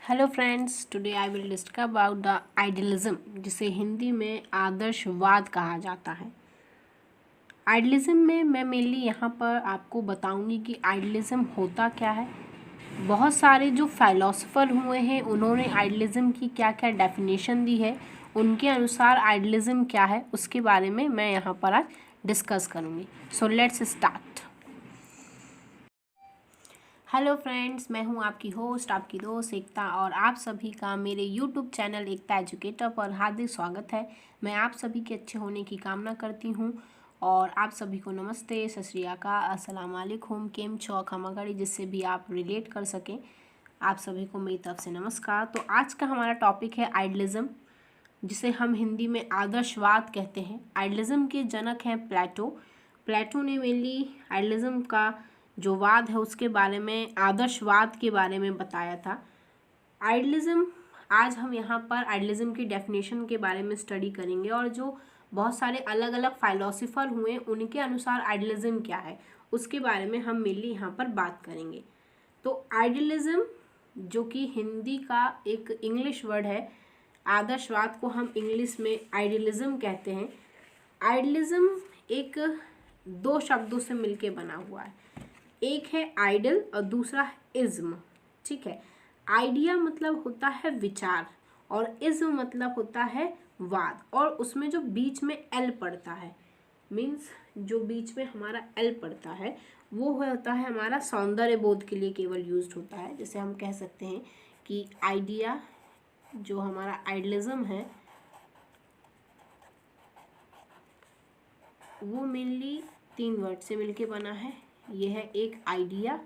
Hello friends, today I will discuss about the idealism, जिसे हिंदी में आदर्शवाद कहा जाता है। आइडियलिज्म में मैं मेनली यहाँ पर आपको बताऊंगी कि आइडियलिज्म होता क्या है। बहुत सारे जो फिलोसोफर हुए हैं उन्होंने आइडियलिज्म की क्या क्या डेफिनेशन दी है, उनके अनुसार आइडियलिज्म क्या है उसके बारे में मैं यहाँ पर आज डिस्कस करूँगी। So let's start. Hello friends, मैं हूं आपकी होस्ट, आपकी दोस्त एकता, और आप सभी का मेरे यूट्यूब चैनल एकता एजुकेटर पर हार्दिक स्वागत है। मैं आप सभी के अच्छे होने की कामना करती हूं और आप सभी को नमस्ते, सत श्री अकाल, अस्सलाम वालेकुम, केम छो, खमागड़ी, जिससे भी आप रिलेट कर सकें। आप सभी को मेरी तरफ से नमस्कार। तो आज का हमारा टॉपिक है आइडियलिज्म, जिसे हम हिंदी में आदर्शवाद कहते हैं। आइडियलिज्म के जनक हैं प्लेटो। प्लेटो ने मेनली आइडियलिज्म का जो वाद है उसके बारे में, आदर्शवाद के बारे में बताया था। आइडियलिज्म, आज हम यहाँ पर आइडियलिज्म की डेफिनेशन के बारे में स्टडी करेंगे और जो बहुत सारे अलग अलग फिलोसोफर हुए उनके अनुसार आइडियलिज्म क्या है उसके बारे में हम मेनली यहाँ पर बात करेंगे। तो आइडियलिज्म, जो कि हिंदी का एक इंग्लिश वर्ड है, आदर्शवाद को हम इंग्लिश में आइडियलिज्म कहते हैं। आइडियलिज्म एक दो शब्दों से मिलके बना हुआ है, एक है आइडल और दूसरा है इज्म। ठीक है, आइडिया मतलब होता है विचार और इज्म मतलब होता है वाद, और उसमें जो बीच में एल पड़ता है, मीन्स जो बीच में हमारा एल पड़ता है वो होता है हमारा सौंदर्य बोध के लिए केवल यूज्ड होता है। जैसे हम कह सकते हैं कि आइडिया, जो हमारा आइडियलिज्म है, वो मेनली 3 वर्ड से मिलके बना है। यह है एक आइडिया,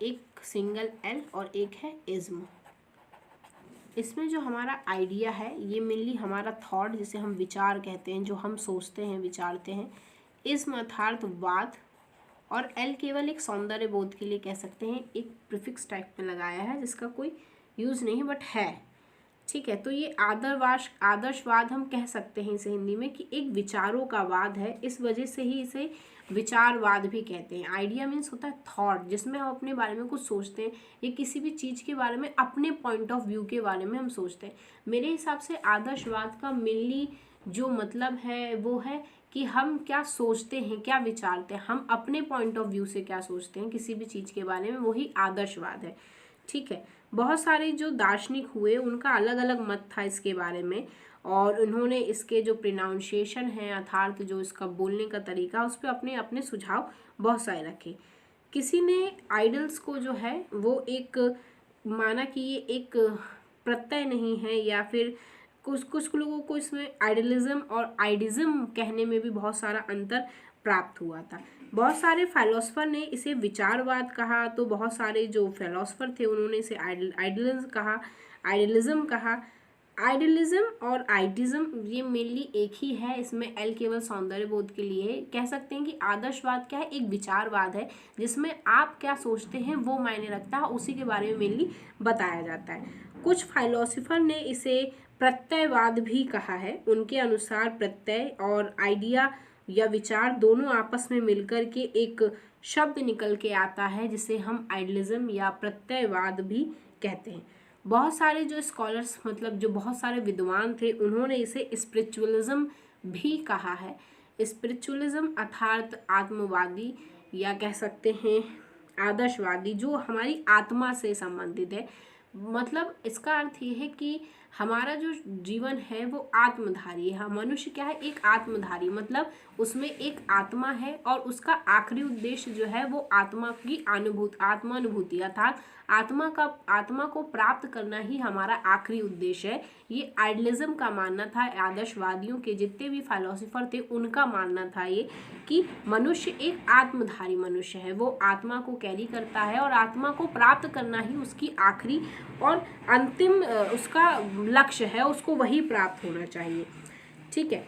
एक सिंगल एल और एक है इज्म। इसमें जो हमारा आइडिया है ये मेनली हमारा थॉट, जिसे हम विचार कहते हैं, जो हम सोचते हैं विचारते हैं। इज्म अर्थात वाद, और एल केवल एक सौंदर्य बोध के लिए कह सकते हैं, एक प्रीफिक्स टाइप में लगाया है जिसका कोई यूज़ नहीं बट है। ठीक है, तो ये आदर्शवाद हम कह सकते हैं इसे हिंदी में कि एक विचारों का वाद है, इस वजह से ही इसे विचारवाद भी कहते हैं। आइडिया मीन्स होता है थॉट, जिसमें हम अपने बारे में कुछ सोचते हैं या किसी भी चीज़ के बारे में अपने पॉइंट ऑफ व्यू के बारे में हम सोचते हैं। मेरे हिसाब से आदर्शवाद का मेनली जो मतलब है वो है कि हम क्या सोचते हैं, क्या विचारते हैं, हम अपने पॉइंट ऑफ व्यू से क्या सोचते हैं किसी भी चीज़ के बारे में, वही आदर्शवाद है। ठीक है, बहुत सारे जो दार्शनिक हुए उनका अलग अलग मत था इसके बारे में, और उन्होंने इसके जो प्रोनाउंसिएशन है अर्थात जो इसका बोलने का तरीका, उस पर अपने अपने सुझाव बहुत सारे रखे। किसी ने आइडल्स को जो है वो एक माना कि ये एक प्रत्यय नहीं है, या फिर कुछ कुछ लोगों को इसमें आइडियलिज्म और आइडिज्म कहने में भी बहुत सारा अंतर प्राप्त हुआ था। बहुत सारे फिलोसोफर ने इसे विचारवाद कहा, तो बहुत सारे जो फिलोसोफर थे उन्होंने इसे आइडियलिज्म कहा, आइडियलिज्म कहा। आइडियलिज्म और आइडिज्म ये मेनली एक ही है, इसमें एल केवल सौंदर्य बोध के लिए है। कह सकते हैं कि आदर्शवाद क्या है, एक विचारवाद है जिसमें आप क्या सोचते हैं वो मायने रखता है, उसी के बारे में मेनली बताया जाता है। कुछ फिलोसोफर ने इसे प्रत्ययवाद भी कहा है। उनके अनुसार प्रत्यय और आइडिया या विचार दोनों आपस में मिलकर के एक शब्द निकल के आता है, जिसे हम आइडियलिज्म या प्रत्ययवाद भी कहते हैं। बहुत सारे जो स्कॉलर्स, मतलब जो बहुत सारे विद्वान थे, उन्होंने इसे स्पिरिचुअलिज्म भी कहा है। स्पिरिचुअलिज्म अर्थात आत्मवादी, या कह सकते हैं आदर्शवादी, जो हमारी आत्मा से संबंधित है। मतलब इसका अर्थ ये है कि हमारा जो जीवन है वो आत्मधारी है। मनुष्य क्या है, एक आत्मधारी, मतलब उसमें एक आत्मा है और उसका आखिरी उद्देश्य जो है वो आत्मा की आत्मानुभूति अर्थात आत्मा को प्राप्त करना ही हमारा आखिरी उद्देश्य है। ये आइडियलिज्म का मानना था। आदर्शवादियों के जितने भी फिलोसोफर थे उनका मानना था ये कि मनुष्य एक आत्मधारी मनुष्य है, वो आत्मा को कैरी करता है और आत्मा को प्राप्त करना ही उसकी आखिरी और अंतिम उसका लक्ष्य है, उसको वही प्राप्त होना चाहिए। ठीक है,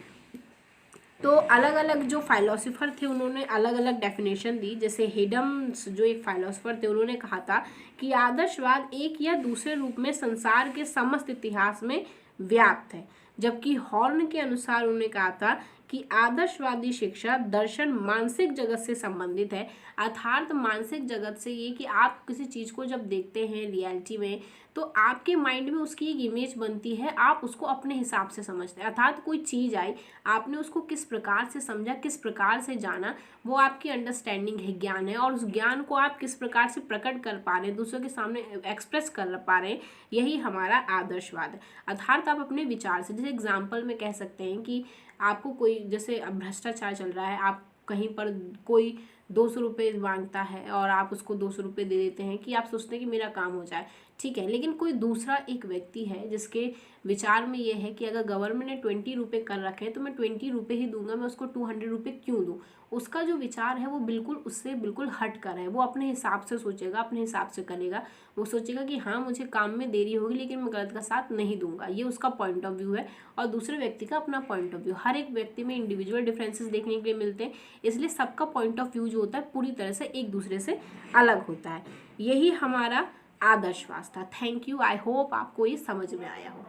तो अलग अलग जो फिलोसोफर थे उन्होंने अलग अलग डेफिनेशन दी। जैसे हेडम्स जो एक फिलोसोफर थे, उन्होंने कहा था कि आदर्शवाद एक या दूसरे रूप में संसार के समस्त इतिहास में व्याप्त है, जबकि हॉर्न के अनुसार उन्होंने कहा था कि आदर्शवादी शिक्षा दर्शन मानसिक जगत से संबंधित है। अर्थात मानसिक जगत से ये कि आप किसी चीज़ को जब देखते हैं रियलिटी में तो आपके माइंड में उसकी एक इमेज बनती है, आप उसको अपने हिसाब से समझते हैं। अर्थात कोई चीज़ आई, आपने उसको किस प्रकार से समझा, किस प्रकार से जाना, वो आपकी अंडरस्टैंडिंग है, ज्ञान है, और उस ज्ञान को आप किस प्रकार से प्रकट कर पा रहे हैं, दूसरों के सामने एक्सप्रेस कर पा रहे हैं, यही हमारा आदर्शवाद है। अर्थात आप अपने विचार से, जैसे एग्जाम्पल में कह सकते हैं कि आपको कोई, जैसे अब भ्रष्टाचार चल रहा है, आप कहीं पर कोई 200 रुपये मांगता है और आप उसको 200 रुपये दे देते हैं कि आप सोचते हैं कि मेरा काम हो जाए, ठीक है। लेकिन कोई दूसरा एक व्यक्ति है जिसके विचार में ये है कि अगर गवर्नमेंट ने 20 रुपये कर रखे हैं तो मैं 20 रुपये ही दूंगा, मैं उसको 200 रुपये क्यों दूँ। उसका जो विचार है वो बिल्कुल उससे बिल्कुल हट कर है, वो अपने हिसाब से सोचेगा, अपने हिसाब से करेगा। वो सोचेगा कि हाँ मुझे काम में देरी होगी लेकिन मैं गलत का साथ नहीं दूंगा, ये उसका पॉइंट ऑफ व्यू है। और दूसरे व्यक्ति का अपना पॉइंट ऑफ व्यू, हर एक व्यक्ति में इंडिविजुअल डिफरेंसेस देखने के लिए मिलते हैं, इसलिए सबका पॉइंट ऑफ व्यू जो होता है पूरी तरह से एक दूसरे से अलग होता है। यही हमारा आदर्शवाद था। थैंक यू, आई होप आपको ये समझ में आया हो।